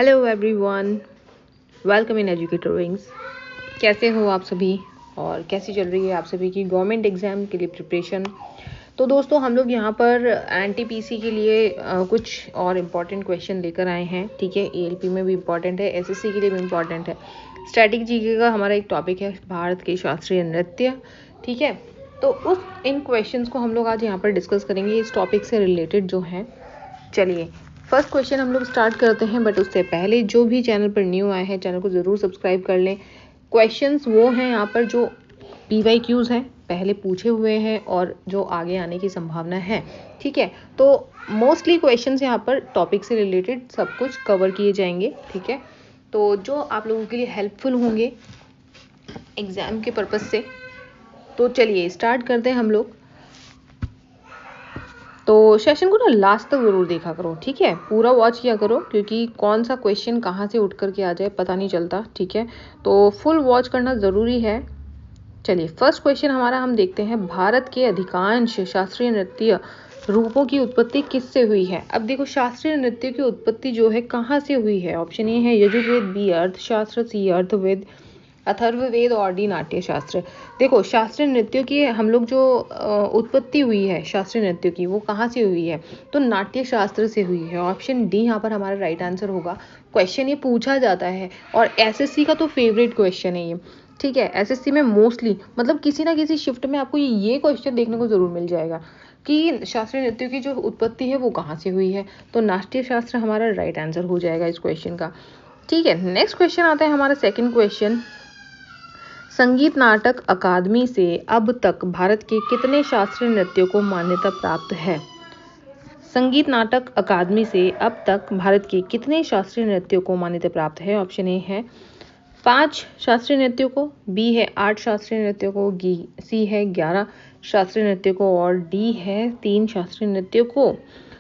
Hello everyone, welcome in educator wings. कैसे हो आप सभी और कैसी चल रही है आप सभी की गवर्नमेंट एग्जाम के लिए प्रिपरेशन। तो दोस्तों हम लोग यहाँ पर एनटीपीसी के लिए कुछ और इम्पॉर्टेंट क्वेश्चन लेकर आए हैं। ठीक है, एएलपी में भी इम्पॉर्टेंट है, एसएससी के लिए भी इम्पॉर्टेंट है। स्टैटिक जीके का हमारा एक टॉपिक है भारत के शास्त्रीय नृत्य। ठीक है, तो इन क्वेश्चंस को हम लोग आज यहाँ पर डिस्कस करेंगे इस टॉपिक से रिलेटेड जो है। चलिए फर्स्ट क्वेश्चन हम लोग स्टार्ट करते हैं, बट उससे पहले जो भी चैनल पर न्यू आए हैं चैनल को ज़रूर सब्सक्राइब कर लें। क्वेश्चंस वो हैं यहाँ पर जो PYQs हैं, पहले पूछे हुए हैं और जो आगे आने की संभावना है। ठीक है, तो मोस्टली क्वेश्चंस यहाँ पर टॉपिक से रिलेटेड सब कुछ कवर किए जाएंगे। ठीक है, तो जो आप लोगों के लिए हेल्पफुल होंगे एग्ज़ाम के पर्पज़ से। तो चलिए स्टार्ट करते हैं हम लोग। तो सेशन को ना लास्ट तक ज़रूर देखा करो। ठीक है, पूरा वॉच किया करो क्योंकि कौन सा क्वेश्चन कहाँ से उठ करके आ जाए पता नहीं चलता। ठीक है, तो फुल वॉच करना ज़रूरी है। चलिए फर्स्ट क्वेश्चन हमारा हम देखते हैं, भारत के अधिकांश शास्त्रीय नृत्य रूपों की उत्पत्ति किससे हुई है। अब देखो शास्त्रीय नृत्य की उत्पत्ति जो है कहाँ से हुई है। ऑप्शन ए है यजुर्वेद, बी अर्थशास्त्र, सी अर्थवेद, अथर्ववेद और डी नाट्य शास्त्र। देखो शास्त्रीय नृत्यों की हम लोग जो उत्पत्ति हुई है शास्त्रीय नृत्यों की वो कहाँ से हुई है, तो नाट्य शास्त्र से हुई है। ऑप्शन डी यहाँ पर हमारा राइट आंसर होगा। क्वेश्चन ये पूछा जाता है और एसएससी का तो फेवरेट क्वेश्चन है ये। ठीक है, एसएससी में मोस्टली मतलब किसी ना किसी शिफ्ट में आपको ये क्वेश्चन देखने को जरूर मिल जाएगा कि शास्त्रीय नृत्यों की जो उत्पत्ति है वो कहाँ से हुई है। तो नाट्य शास्त्र हमारा राइट आंसर हो जाएगा इस क्वेश्चन का। ठीक है, नेक्स्ट क्वेश्चन आता है हमारा सेकंड क्वेश्चन, संगीत नाटक अकादमी से अब तक भारत के कितने शास्त्रीय नृत्यों को मान्यता प्राप्त है। संगीत नाटक अकादमी से अब तक भारत के कितने शास्त्रीय नृत्यों को मान्यता प्राप्त है। ऑप्शन ए है 5 शास्त्रीय नृत्यों को, बी है 8 शास्त्रीय नृत्यों को, सी है 11 शास्त्रीय नृत्यों को और डी है 3 शास्त्रीय नृत्यों को।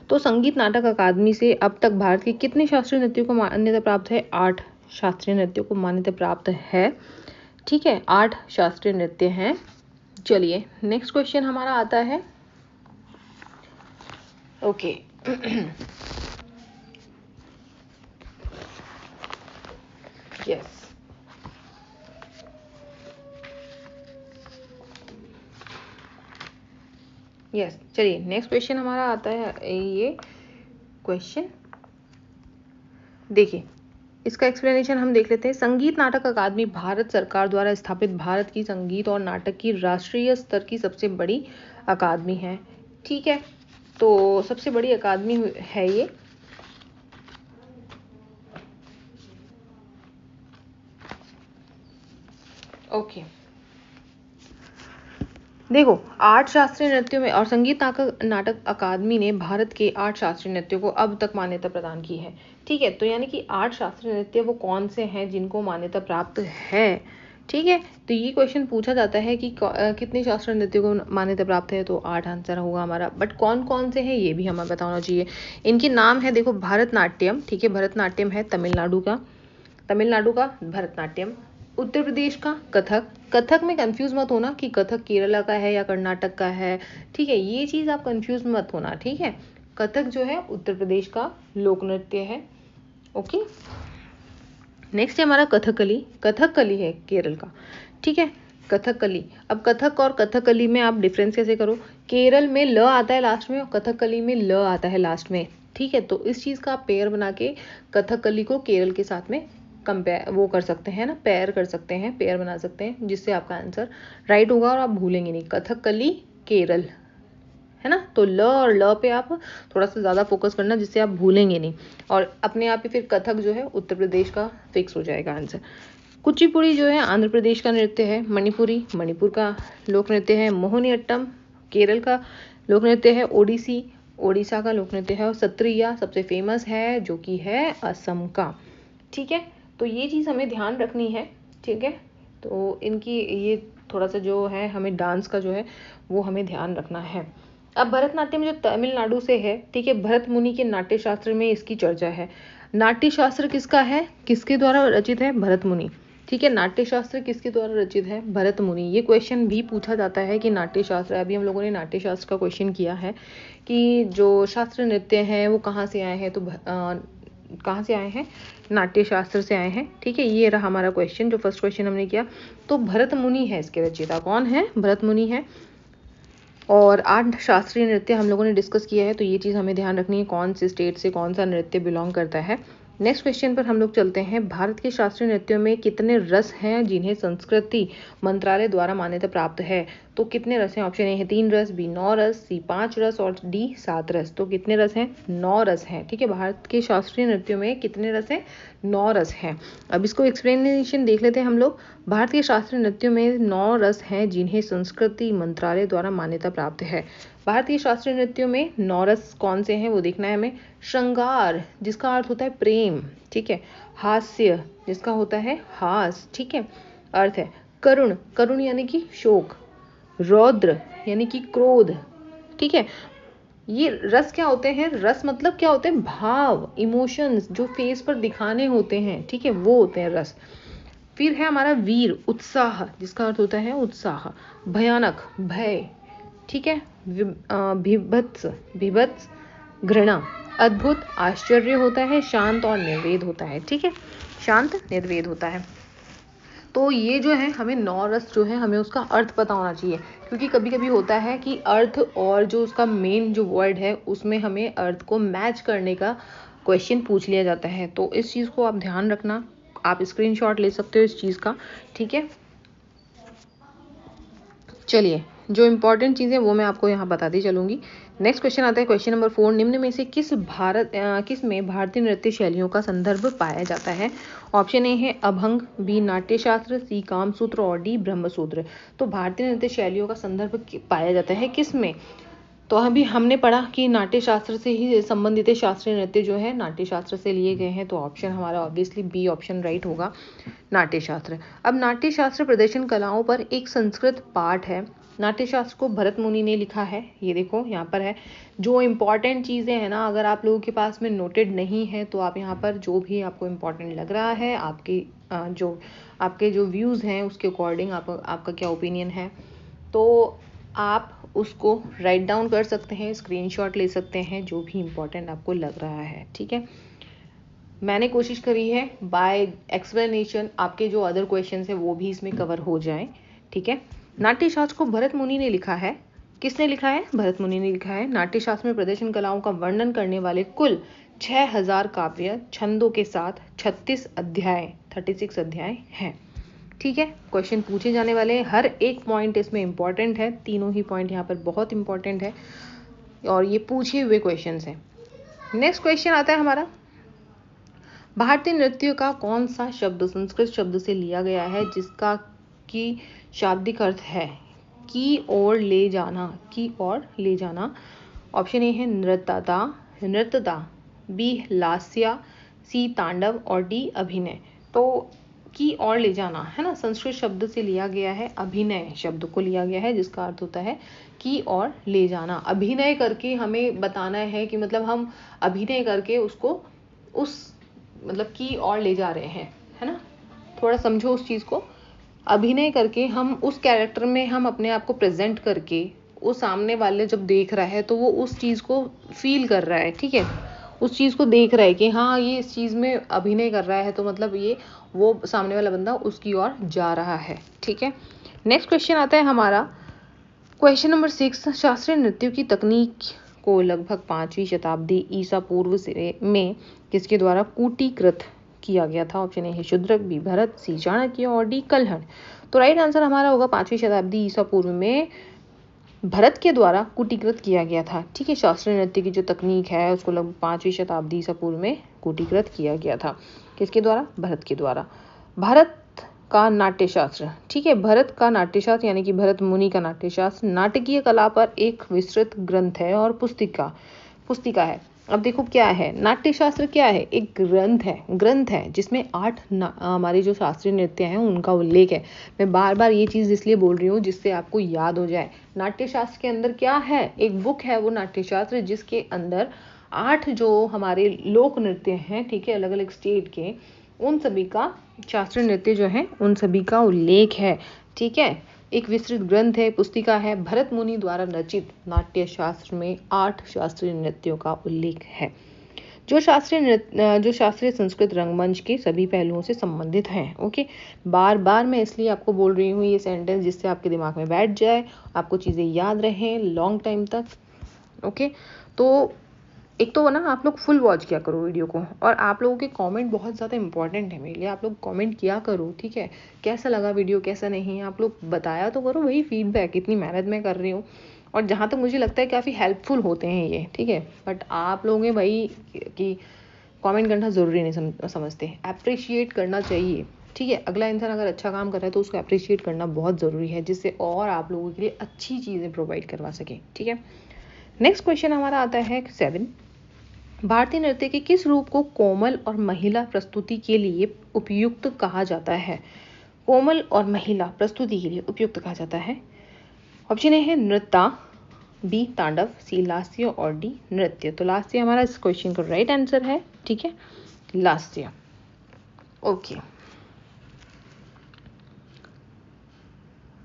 तो संगीत नाटक अकादमी से अब तक भारत के कितने शास्त्रीय नृत्यों को मान्यता प्राप्त है। 8 शास्त्रीय नृत्यों को मान्यता प्राप्त है। ठीक है, 8 शास्त्रीय नृत्य हैं। चलिए नेक्स्ट क्वेश्चन हमारा आता है। ओके यस यस चलिए नेक्स्ट क्वेश्चन हमारा आता है। ये क्वेश्चन देखिए, इसका एक्सप्लेनेशन हम देख लेते हैं। संगीत नाटक अकादमी भारत सरकार द्वारा स्थापित भारत की संगीत और नाटक की राष्ट्रीय स्तर की सबसे बड़ी अकादमी है। ठीक है, तो सबसे बड़ी अकादमी है ये। ओके देखो 8 शास्त्रीय नृत्यों में और संगीत नाटक अकादमी ने भारत के 8 शास्त्रीय नृत्यों को अब तक मान्यता प्रदान की है। ठीक है, तो यानी कि 8 शास्त्रीय नृत्य वो कौन से हैं जिनको मान्यता प्राप्त है। ठीक है, तो ये क्वेश्चन पूछा जाता है कि कितने शास्त्रीय नृत्यों को मान्यता प्राप्त है, तो 8 आंसर होगा हमारा। बट कौन कौन से हैं ये भी हमें बताना चाहिए। इनके नाम है देखो, भरतनाट्यम। ठीक है, भरतनाट्यम है तमिलनाडु का भरतनाट्यम। उत्तर प्रदेश का कथक। कथक में कंफ्यूज मत होना कि कथक केरला का है या कर्नाटक का है। ठीक है, ये चीज़ आप कंफ्यूज मत होना। ठीक है, कथक जो है उत्तर प्रदेश का लोक नृत्य है। ओके, नेक्स्ट है हमारा कथकली। कथकली है केरल का। ठीक है, कथकली। अब कथक और कथकली में आप डिफरेंस कैसे करो, केरल में ल आता है लास्ट में और कथकली में ल आता है लास्ट में। ठीक है, तो इस चीज़ का आप पेयर बना के कथकली को केरल के साथ में कंपेयर वो कर सकते हैं ना, पेयर कर सकते हैं, पेयर बना सकते हैं, जिससे आपका आंसर राइट होगा और आप भूलेंगे नहीं। कथकली केरल है ना, तो ल और ल पे आप थोड़ा सा ज़्यादा फोकस करना जिससे आप भूलेंगे नहीं, और अपने आप ही फिर कथक जो है उत्तर प्रदेश का फिक्स हो जाएगा आंसर। कुचिपुड़ी जो है आंध्र प्रदेश का नृत्य है। मणिपुरी मणिपुर का लोक नृत्य है। मोहिनीअट्टम केरल का लोक नृत्य है। ओडिसी ओडिशा का लोक नृत्य है। और सत्रिया सबसे फेमस है जो कि है असम का। ठीक है, तो ये चीज़ हमें ध्यान रखनी है। ठीक है, तो इनकी ये थोड़ा सा जो है हमें डांस का जो है वो हमें ध्यान रखना है। अब भरतनाट्यम जो तमिलनाडु से है, ठीक है, भरत मुनि के नाट्य शास्त्र में इसकी चर्चा है। नाट्य शास्त्र किसका है, किसके द्वारा रचित है, भरत मुनि। ठीक है, नाट्य शास्त्र किसके द्वारा रचित है, भरत मुनि। ये क्वेश्चन भी पूछा जाता है कि नाट्य शास्त्र, अभी हम लोगों ने नाट्य शास्त्र का क्वेश्चन किया है कि जो शास्त्र नृत्य हैं वो कहाँ से आए हैं, तो कहाँ से आए हैं, नाट्य शास्त्र से आए हैं। ठीक है, ये रहा हमारा क्वेश्चन, जो फर्स्ट क्वेश्चन हमने किया। तो भरत मुनि है इसके रचयिता, कौन है, भरत मुनि है। और 8 शास्त्रीय नृत्य हम लोगों ने डिस्कस किया है, तो ये चीज़ हमें ध्यान रखनी है कौन से स्टेट से कौन सा नृत्य बिलोंग करता है। नेक्स्ट क्वेश्चन पर हम लोग चलते हैं। भारत के शास्त्रीय नृत्यों में कितने रस हैं जिन्हें संस्कृति मंत्रालय द्वारा मान्यता प्राप्त है। तो कितने रस हैं, ऑप्शन ए है 3 रस, बी 9 रस, सी 5 रस और डी 7 रस। तो कितने रस हैं, 9 रस हैं। ठीक है, भारत के शास्त्रीय नृत्यों में कितने रस हैं, 9 रस हैं। अब इसको एक्सप्लेनेशन देख लेते हैं हम लोग। भारत के शास्त्रीय नृत्यों में 9 रस हैं जिन्हें संस्कृति मंत्रालय द्वारा मान्यता प्राप्त है। भारतीय शास्त्रीय नृत्यों में 9 रस कौन से हैं वो देखना है हमें। श्रृंगार, जिसका अर्थ होता है प्रेम, ठीक है। हास्य, जिसका होता है हास, ठीक है, अर्थ है। करुण, करुण यानी कि शोक। रौद्र यानी कि क्रोध, ठीक है। ये रस क्या होते हैं, रस मतलब क्या होते हैं, भाव, इमोशंस जो फेस पर दिखाने होते हैं, ठीक है, वो होते हैं रस। फिर है हमारा वीर, उत्साह, जिसका अर्थ होता है उत्साह। भयानक, भय, ठीक है। भीभत्स, भीभत्स घृणा। अद्भुत, आश्चर्य होता है। शांत और निर्वेद होता है, ठीक है, शांत निर्वेद होता है। तो ये जो है हमें 9 रस जो है हमें उसका अर्थ पता होना चाहिए, क्योंकि कभी कभी होता है कि अर्थ और जो उसका मेन जो वर्ड है उसमें हमें अर्थ को मैच करने का क्वेश्चन पूछ लिया जाता है। तो इस चीज़ को आप ध्यान रखना, आप स्क्रीनशॉट ले सकते हो इस चीज़ का, ठीक है। चलिए, जो इंपॉर्टेंट चीज़ें वो मैं आपको यहाँ बताती चलूँगी। नेक्स्ट क्वेश्चन आता है, क्वेश्चन नंबर 4। निम्न में से किस में भारतीय नृत्य शैलियों का संदर्भ पाया जाता है। ऑप्शन ए है अभंग, बी नाट्यशास्त्र, सी कामसूत्र और डी ब्रह्मसूत्र। तो भारतीय नृत्य शैलियों का संदर्भ पाया जाता है किस में। तो अभी हमने पढ़ा कि नाट्य शास्त्र से ही संबंधित शास्त्रीय नृत्य जो है नाट्य शास्त्र से लिए गए हैं। तो ऑप्शन हमारा ऑब्वियसली बी ऑप्शन राइट होगा, नाट्य शास्त्र। अब नाट्य शास्त्र प्रदर्शन कलाओं पर एक संस्कृत पाठ है। नाट्य शास्त्र को भरत मुनि ने लिखा है, ये देखो यहाँ पर है। जो इम्पॉर्टेंट चीज़ें हैं ना, अगर आप लोगों के पास में नोटेड नहीं है तो आप यहाँ पर जो भी आपको इम्पॉर्टेंट लग रहा है, आपके जो व्यूज़ हैं उसके अकॉर्डिंग आपका क्या ओपिनियन है, तो आप उसको राइट डाउन कर सकते हैं, स्क्रीनशॉट ले सकते हैं, जो भी इम्पोर्टेंट आपको लग रहा है, ठीक है। मैंने कोशिश करी है बाय एक्सप्लेनेशन आपके जो अदर क्वेश्चंस हैं वो भी इसमें कवर हो जाएं, ठीक है। नाट्यशास्त्र को भरत मुनि ने लिखा है। किसने लिखा है, भरत मुनि ने लिखा है। नाट्यशास्त्र में प्रदर्शन कलाओं का वर्णन करने वाले कुल 6000 काव्य छंदों के साथ 36 अध्याय हैं, ठीक है। क्वेश्चन पूछे जाने वाले हैं, हर एक पॉइंट इसमें इंपॉर्टेंट है, तीनों ही पॉइंट यहाँ पर बहुत इंपॉर्टेंट है और ये पूछे हुए क्वेश्चन हैं। नेक्स्ट क्वेश्चन आता है हमारा, भारतीय नृत्य का कौन सा शब्द संस्कृत शब्द से लिया गया है जिसका की शाब्दिक अर्थ है की ओर ले जाना, की ओर ले जाना। ऑप्शन ए है नृत्यता, बी लास्या, सी तांडव और डी अभिनय। तो की ओर ले जाना है ना, संस्कृत शब्द से लिया गया है, अभिनय शब्द को लिया गया है जिसका अर्थ होता है की ओर ले जाना। अभिनय करके हमें बताना है कि मतलब हम अभिनय करके उसको उस मतलब की ओर ले जा रहे हैं, है ना। थोड़ा समझो उस चीज़ को, अभिनय करके हम उस कैरेक्टर में हम अपने आप को प्रेजेंट करके वो सामने वाले जब देख रहा है तो वो उस चीज़ को फील कर रहा है, ठीक है, उस चीज़ को देख रहा है कि हाँ ये इस चीज़ में अभिनय कर रहा है, तो मतलब ये वो सामने वाला बंदा उसकी ओर जा रहा है, ठीक है। नेक्स्ट क्वेश्चन आता है हमारा, क्वेश्चन नंबर 6। शास्त्रीय नृत्यों की तकनीक को लगभग 5वीं शताब्दी ईसा पूर्व में किसके द्वारा कूटीकृत किया गया था। ऑप्शन ए है शूद्रक, बी भरत, सी चाणक्य और डी कल्हण। तो राइट आंसर हमारा होगा 5वीं शताब्दी ईसा पूर्व में भरत के द्वारा कूटीकृत किया गया था, ठीक है। शास्त्रीय नृत्य की जो तकनीक है उसको लगभग 5वीं शताब्दी ईसा पूर्व में कूटीकृत किया गया था, किसके द्वारा, भरत के द्वारा। भारत का नाट्यशास्त्र, ठीक है, भरत का नाट्यशास्त्र यानी कि भरत मुनि का नाट्यशास्त्र नाटकीय कला पर एक विस्तृत ग्रंथ है और पुस्तिका है। अब देखो क्या है नाट्यशास्त्र, क्या है, एक ग्रंथ है जिसमें 8 हमारे जो शास्त्रीय नृत्य हैं उनका उल्लेख है। मैं बार बार ये चीज़ इसलिए बोल रही हूँ जिससे आपको याद हो जाए। नाट्यशास्त्र के अंदर क्या है, एक बुक है वो नाट्यशास्त्र, जिसके अंदर 8 जो हमारे लोक नृत्य हैं, ठीक है, अलग अलग स्टेट के, उन सभी का शास्त्रीय नृत्य जो है उन सभी का उल्लेख है, ठीक है। एक विस्तृत ग्रंथ है, पुस्तिका है, भरत मुनि द्वारा रचित नाट्य शास्त्र में 8 शास्त्रीय नृत्यों का उल्लेख है। जो शास्त्रीय संस्कृत रंगमंच के सभी पहलुओं से संबंधित हैं। ओके, बार बार मैं इसलिए आपको बोल रही हूँ ये सेंटेंस, जिससे आपके दिमाग में बैठ जाए, आपको चीज़ें याद रहें लॉन्ग टाइम तक। ओके, तो एक तो ना आप लोग फुल वॉच किया करो वीडियो को, और आप लोगों के कमेंट बहुत ज़्यादा इंपॉर्टेंट है मेरे लिए। आप लोग कमेंट किया करो, ठीक है, कैसा लगा वीडियो, कैसा नहीं, आप लोग बताया तो करो, वही फीडबैक, इतनी मेहनत मैं कर रही हूँ और जहाँ तक मुझे लगता है काफ़ी हेल्पफुल होते हैं ये, ठीक है। बट आप लोगों ने भाई कि कमेंट करना ज़रूरी नहीं समझते, अप्रिशिएट करना चाहिए, ठीक है। अगला इंसान अगर अच्छा काम कर रहा है तो उसको अप्रिशिएट करना बहुत ज़रूरी है, जिससे और आप लोगों के लिए अच्छी चीज़ें प्रोवाइड करवा सकें, ठीक है। नेक्स्ट क्वेश्चन हमारा आता है 7। भारतीय नृत्य के किस रूप को कोमल और महिला प्रस्तुति के लिए उपयुक्त कहा जाता है? कोमल और महिला प्रस्तुति के लिए उपयुक्त कहा जाता है। ऑप्शन ए है नृत्य, बी तांडव, सी लास्य और डी नृत्य। तो लास्य हमारा इस क्वेश्चन का राइट आंसर है, ठीक है, लास्य। ओके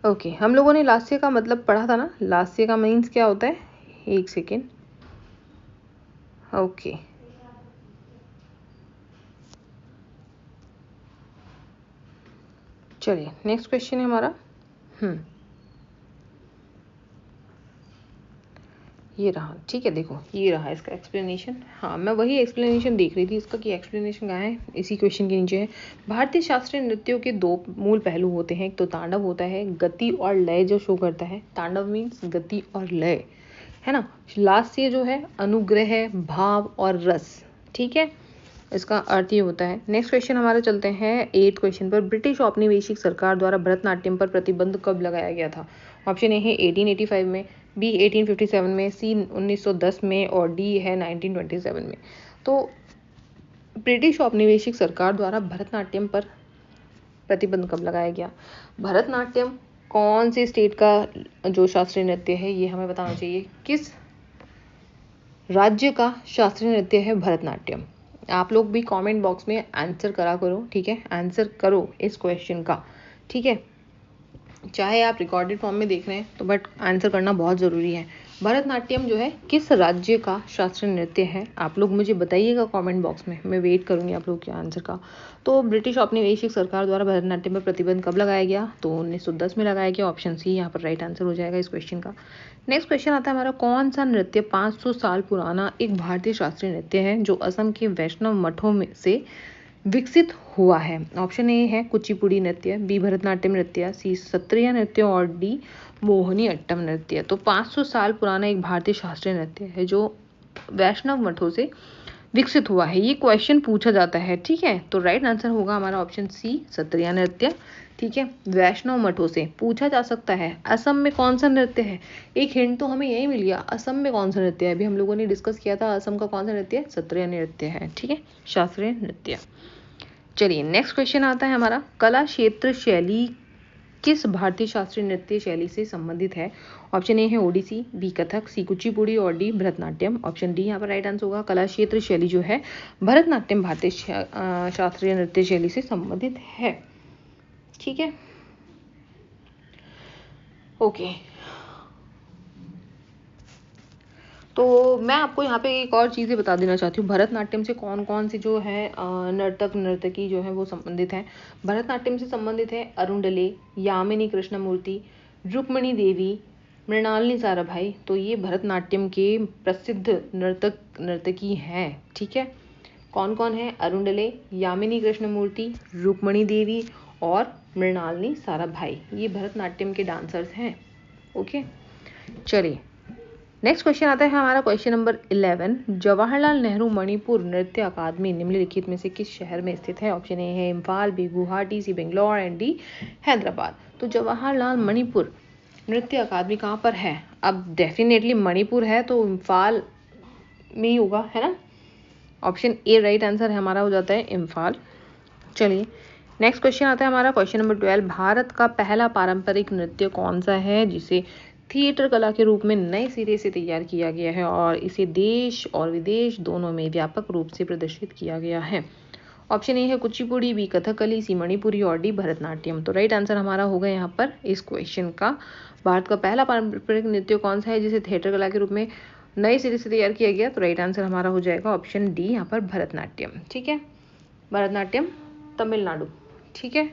ओके, हम लोगों ने लास्य का मतलब पढ़ा था ना, लास्य का मीन्स क्या होता है, एक सेकेंड। ओके चलिए नेक्स्ट क्वेश्चन है हमारा। ये रहा, ठीक है, देखो ये रहा इसका एक्सप्लेनेशन। हाँ, मैं वही एक्सप्लेनेशन देख रही थी इसका कि एक्सप्लेनेशन कहाँ है, इसी क्वेश्चन के नीचे है। भारतीय शास्त्रीय नृत्यों के दो मूल पहलू होते हैं, एक तो तांडव होता है, गति और लय जो शो करता है। तांडव मीन्स गति और लय, है ना। लास्य जो है अनुग्रह, भाव और रस, ठीक है, इसका अर्थ ये होता है। नेक्स्ट क्वेश्चन हमारे चलते हैं 8 क्वेश्चन पर। ब्रिटिश औपनिवेशिक सरकार द्वारा भरतनाट्यम पर प्रतिबंध कब लगाया गया था? ऑप्शन ए है 1885 में, बी 1857 में, सी 1910 में और डी है 1927 में। तो ब्रिटिश औपनिवेशिक सरकार द्वारा भरतनाट्यम पर प्रतिबंध कब लगाया गया? भरतनाट्यम कौन से स्टेट का जो शास्त्रीय नृत्य है, ये हमें बताना चाहिए। किस राज्य का शास्त्रीय नृत्य है भरतनाट्यम? आप लोग भी कमेंट बॉक्स में आंसर करा करो, ठीक है, आंसर करो इस क्वेश्चन का, ठीक है। चाहे आप रिकॉर्डेड फॉर्म में देख रहे हैं तो बट आंसर करना बहुत ज़रूरी है। भरतनाट्यम जो है किस राज्य का शास्त्रीय नृत्य है, आप लोग मुझे बताइएगा कमेंट बॉक्स में, मैं वेट करूंगी आप लोग के आंसर का। तो ब्रिटिश औपनिवेशिक सरकार द्वारा भरतनाट्यम पर प्रतिबंध कब लगाया गया? तो 1910 में लगाया गया। ऑप्शन सी यहाँ पर राइट आंसर हो जाएगा इस क्वेश्चन का। नेक्स्ट क्वेश्चन आता है हमारा, कौन सा नृत्य 500 साल पुराना एक भारतीय शास्त्रीय नृत्य है जो असम के वैष्णव मठों में से विकसित हुआ है? ऑप्शन ए है कुचिपुड़ी नृत्य, बी भरतनाट्यम नृत्य, सी सत्रिया नृत्य और डी मोहिनी अट्टम नृत्य। तो 500 साल पुराना एक भारतीय शास्त्रीय नृत्य है जो वैष्णव मठों से विकसित हुआ है, ये क्वेश्चन पूछा जाता है, ठीक है। तो राइट आंसर होगा हमारा ऑप्शन सी सत्रिया नृत्य, ठीक है, वैष्णव मठों से पूछा जा सकता है। असम में कौन सा नृत्य है? एक हिंट तो हमें यही मिल गया, असम में कौन सा नृत्य है, अभी हम लोगों ने डिस्कस किया था असम का कौन सा नृत्य है, सत्रिया नृत्य है, ठीक है, शास्त्रीय नृत्य। चलिए नेक्स्ट क्वेश्चन आता है हमारा, कला क्षेत्र शैली किस भारतीय शास्त्रीय नृत्य शैली से संबंधित है? ऑप्शन ए है ओडिसी, बी कथक, सी कुचिपुड़ी और डी भरतनाट्यम। ऑप्शन डी यहाँ पर राइट आंसर होगा। कला क्षेत्र शैली जो है भरतनाट्यम भारतीय शास्त्रीय नृत्य शैली से संबंधित है, ठीक है। ओके, तो मैं आपको यहाँ पे एक और चीज़ें बता देना चाहती हूँ। भरतनाट्यम से कौन कौन से जो है नर्तकी जो है वो संबंधित हैं। भरतनाट्यम से संबंधित है अरुणडले, यामिनी कृष्णमूर्ति, रुक्मणी देवी, मृणालिनी साराभाई। तो ये भरतनाट्यम के प्रसिद्ध नर्तकी हैं, ठीक है। कौन कौन है? अरुणडले, यामिनी कृष्णमूर्ति, रुक्मणी देवी और मृणालिनी साराभाई, ये भरतनाट्यम के डांसर्स हैं, ओके। चलिए नेक्स्ट क्वेश्चन आता है हमारा क्वेश्चन नंबर 11। जवाहरलाल नेहरू मणिपुर नृत्य अकादमी निम्नलिखित में से किस शहर में स्थित है? ऑप्शन ए है Imphal, B Guwahati, C Bangalore and D Hyderabad. तो जवाहरलाल मणिपुर नृत्य अकादमी कहाँ पर है? अब डेफिनेटली मणिपुर है तो इम्फाल में ही होगा, है ना। ऑप्शन ए राइट आंसर है हमारा, हो जाता है इम्फाल। चलिए नेक्स्ट क्वेश्चन आता है हमारा क्वेश्चन नंबर 12। भारत का पहला पारंपरिक नृत्य कौन सा है जिसे थिएटर कला के रूप में नए सिरे से तैयार किया गया है और इसे देश और विदेश दोनों में व्यापक रूप से प्रदर्शित किया गया है? ऑप्शन ए है कुचिपुड़ी, बी कथकली, सी मणिपुरी और डी भरतनाट्यम। तो राइट आंसर हमारा होगा यहाँ पर इस क्वेश्चन का। भारत का पहला पारंपरिक नृत्य कौन सा है जिसे थिएटर कला के रूप में नए सिरे से तैयार किया गया। तो राइट आंसर हमारा हो जाएगा ऑप्शन डी, यहाँ पर भरतनाट्यम। ठीक है, भरतनाट्यम तमिलनाडु। ठीक है,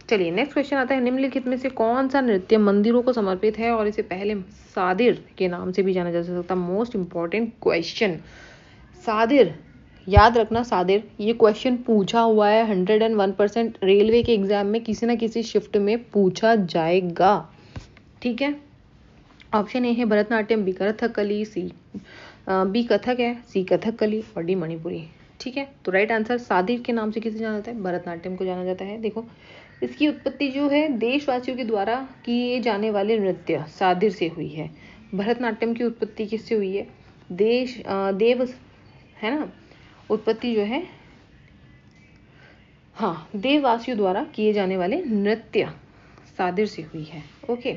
चलिए नेक्स्ट क्वेश्चन आता है, निम्नलिखित में से कौन सा नृत्य मंदिरों को समर्पित है और इसे पहले सादिर के नाम से भी जाना जा सकता। मोस्ट इंपॉर्टेंट क्वेश्चन, सादिर, याद रखना सादिर, ये क्वेश्चन पूछा हुआ है 101%। रेलवे के एग्जाम में किसी ना किसी शिफ्ट में पूछा जाएगा। ठीक है, ऑप्शन ए है भरतनाट्यम, बी कथकली, बी कथक है, सी कथकली और डी मणिपुरी। ठीक है, तो राइट आंसर सादिर के नाम से किसे जाना जाता है, भरतनाट्यम को जाना जाता है। देखो इसकी उत्पत्ति जो है देशवासियों के द्वारा किए जाने वाले नृत्य सादिर से हुई है। भरतनाट्यम की उत्पत्ति किससे हुई है, देव है ना, उत्पत्ति जो है हाँ देववासियों द्वारा किए जाने वाले नृत्य सादिर से हुई है। ओके,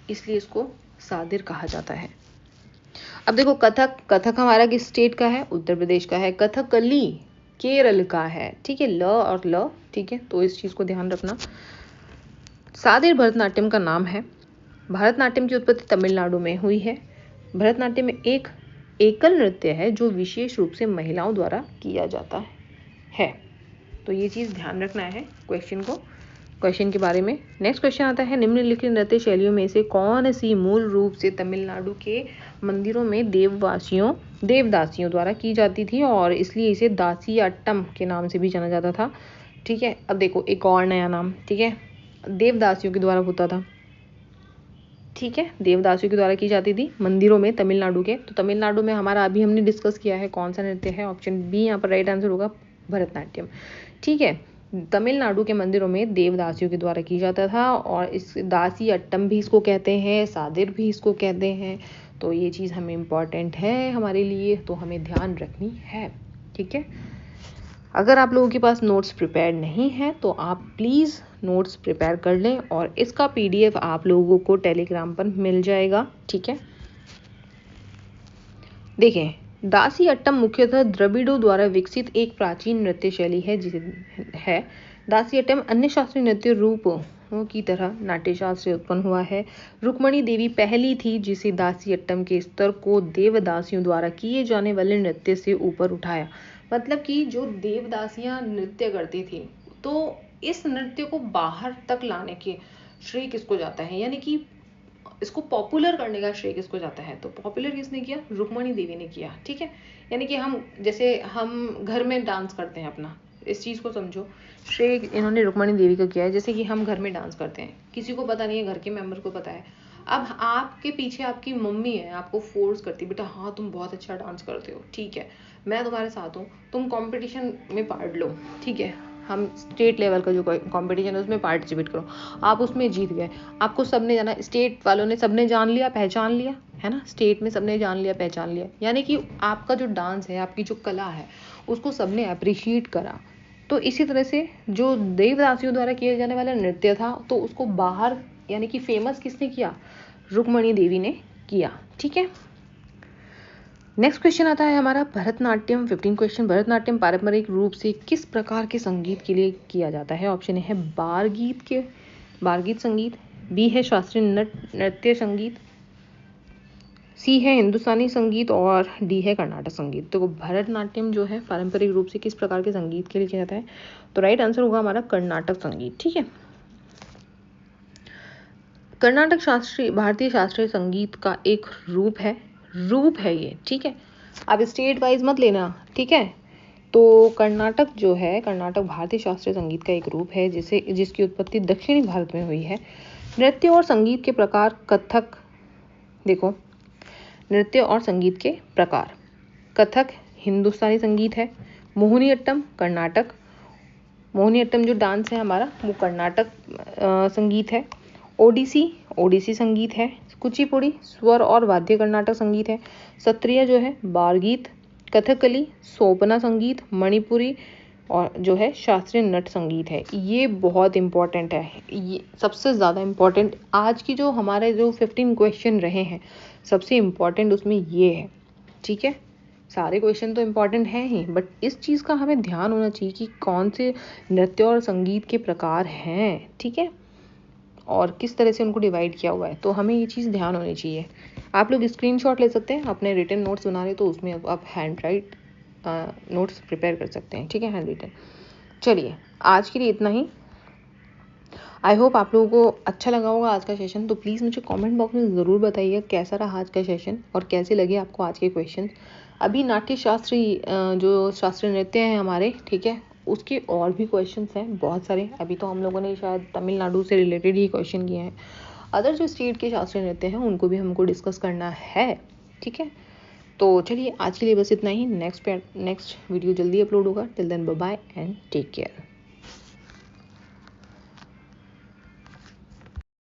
इसलिए इसको सादिर कहा जाता है। अब देखो कथक, कथक हमारा किस स्टेट का है, उत्तर प्रदेश का है। कथकली केरल का है। ठीक है, ल और ल। ठीक है, तो इस चीज को ध्यान रखना। सादिर भरतनाट्यम का नाम है। भरतनाट्यम की उत्पत्ति तमिलनाडु में हुई है। भरतनाट्यम में एक एकल नृत्य है जो विशेष रूप से महिलाओं द्वारा किया जाता है। तो ये चीज ध्यान रखना है क्वेश्चन के बारे में। नेक्स्ट क्वेश्चन आता है, निम्नलिखित नृत्य शैलियों में से कौन सी मूल रूप से तमिलनाडु के मंदिरों में देवदासियों द्वारा की जाती थी और इसलिए इसे दासियाट्टम के नाम से भी जाना जाता था। ठीक है, अब देखो एक और नया नाम। ठीक है, देवदासियों के द्वारा होता था। ठीक है, देवदासियों के द्वारा की जाती थी मंदिरों में तमिलनाडु के। तो तमिलनाडु में हमारा अभी हमने डिस्कस किया है कौन सा नृत्य है, ऑप्शन बी यहाँ पर राइट आंसर होगा, भरतनाट्यम। ठीक है, तमिलनाडु के मंदिरों में देवदासियों के द्वारा की जाता था और इस दासी अट्टम भी इसको कहते हैं, सादिर भी इसको कहते हैं। तो ये चीज़ हमें इम्पॉर्टेंट है हमारे लिए, तो हमें ध्यान रखनी है। ठीक है, अगर आप लोगों के पास नोट्स प्रिपेयर नहीं है तो आप प्लीज़ नोट्स प्रिपेयर कर लें और इसका PDF आप लोगों को टेलीग्राम पर मिल जाएगा। ठीक है, देखें, दासी अट्टम मुख्यतः द्रविड़ों द्वारा विकसित एक प्राचीन नृत्य शैली है जिसे दासी अट्टम अन्य शास्त्रीय नृत्य रूपों की तरह नाट्यशास्त्र से उत्पन्न हुआ है। रुक्मणी देवी पहली थी जिसे दासी अट्टम के स्तर को देवदासियों द्वारा किए जाने वाले नृत्य से ऊपर उठाया। मतलब कि जो देवदासियां नृत्य करती थी, तो इस नृत्य को बाहर तक लाने के श्रेय किसको जाता है, यानी कि इसको पॉपुलर करने का श्रेय किसको जाता है, तो पॉपुलर किसने किया, रुक्मणी देवी ने किया। ठीक है, यानी कि हम घर में डांस करते हैं अपना, इस चीज को समझो, श्रेय इन्होंने रुक्मणी देवी का किया है। जैसे कि हम घर में डांस करते हैं, किसी को पता नहीं है, घर के मेंबर को पता है। अब आपके पीछे आपकी मम्मी है, आपको फोर्स करती, बेटा हाँ तुम बहुत अच्छा डांस करते हो, ठीक है मैं तुम्हारे साथ हूँ, तुम कंपटीशन में पार्ट लो। ठीक है, हम स्टेट लेवल का जो कंपटीशन है उसमें पार्टिसिपेट करो, आप उसमें जीत गए, आपको सबने जाना, स्टेट वालों ने सबने जान लिया, पहचान लिया, है ना, स्टेट में सबने जान लिया, पहचान लिया, यानी कि आपका जो डांस है, आपकी जो कला है, उसको सबने अप्रिशिएट करा। तो इसी तरह से जो देवदासियों द्वारा किए जाने वाला नृत्य था, तो उसको बाहर यानी कि फेमस किसने किया, रुक्मणी देवी ने किया। ठीक है, नेक्स्ट क्वेश्चन आता है हमारा भरतनाट्यम 15 क्वेश्चन। भरतनाट्यम पारंपरिक रूप से किस प्रकार के संगीत के लिए किया जाता है, ऑप्शन ए है बारगीत संगीत, बी है शास्त्रीय नृत्य संगीत, सी है हिंदुस्तानी संगीत और डी है कर्नाटक संगीत। तो भरतनाट्यम जो है पारंपरिक रूप से किस प्रकार के संगीत के लिए किया जाता है, तो राइट आंसर होगा हमारा कर्नाटक संगीत। ठीक है, कर्नाटक भारतीय शास्त्रीय संगीत का एक रूप है ये। ठीक है, आप स्टेट वाइज मत लेना। ठीक है, तो कर्नाटक भारतीय शास्त्रीय संगीत का एक रूप है जिसकी उत्पत्ति दक्षिणी भारत में हुई है। नृत्य और संगीत के प्रकार कथक, देखो नृत्य और संगीत के प्रकार, कथक हिंदुस्तानी संगीत है, मोहिनीअट्टम कर्नाटक, मोहिनीअट्टम जो डांस है हमारा वो कर्नाटक संगीत है, ओडिसी संगीत है, कुचिपुड़ी स्वर और वाद्य कर्नाटक संगीत है, सत्रिया जो है बारगीत, कथकली सोपना संगीत, मणिपुरी और जो है शास्त्रीय नट संगीत है। ये बहुत इंपॉर्टेंट है, ये सबसे ज़्यादा इम्पॉर्टेंट आज की जो हमारे जो 15 क्वेश्चन रहे हैं, सबसे इम्पॉर्टेंट उसमें ये है। ठीक है, सारे क्वेश्चन तो इम्पॉर्टेंट हैं ही, बट इस चीज़ का हमें ध्यान होना चाहिए कि कौन से नृत्य और संगीत के प्रकार हैं। ठीक है, और किस तरह से उनको डिवाइड किया हुआ है, तो हमें ये चीज़ ध्यान होनी चाहिए। आप लोग स्क्रीनशॉट ले सकते हैं, अपने रिटन नोट्स बना रहे तो उसमें आप हैंड राइट नोट्स प्रिपेयर कर सकते हैं, ठीक है, हैंड रिटन। चलिए आज के लिए इतना ही। आई होप आप लोगों को अच्छा लगा होगा आज का सेशन। तो प्लीज़ मुझे कमेंट बॉक्स में ज़रूर बताइए कैसा रहा आज का सेशन और कैसे लगे आपको आज के क्वेश्चन। अभी नाट्य शास्त्री जो शास्त्रीय नृत्य हैं हमारे, ठीक है, उसके और भी क्वेश्चंस हैं बहुत सारे। अभी तो हम लोगों ने शायद तमिलनाडु से रिलेटेड ही क्वेश्चन किए हैं। अदर जो स्टेट के शास्त्रीय नृत्य हैं उनको भी हमको डिस्कस करना है, ठीक है। तो चलिए आज के लिए बस इतना ही। नेक्स्ट वीडियो जल्दी अपलोड होगा। Till then bye bye and take care.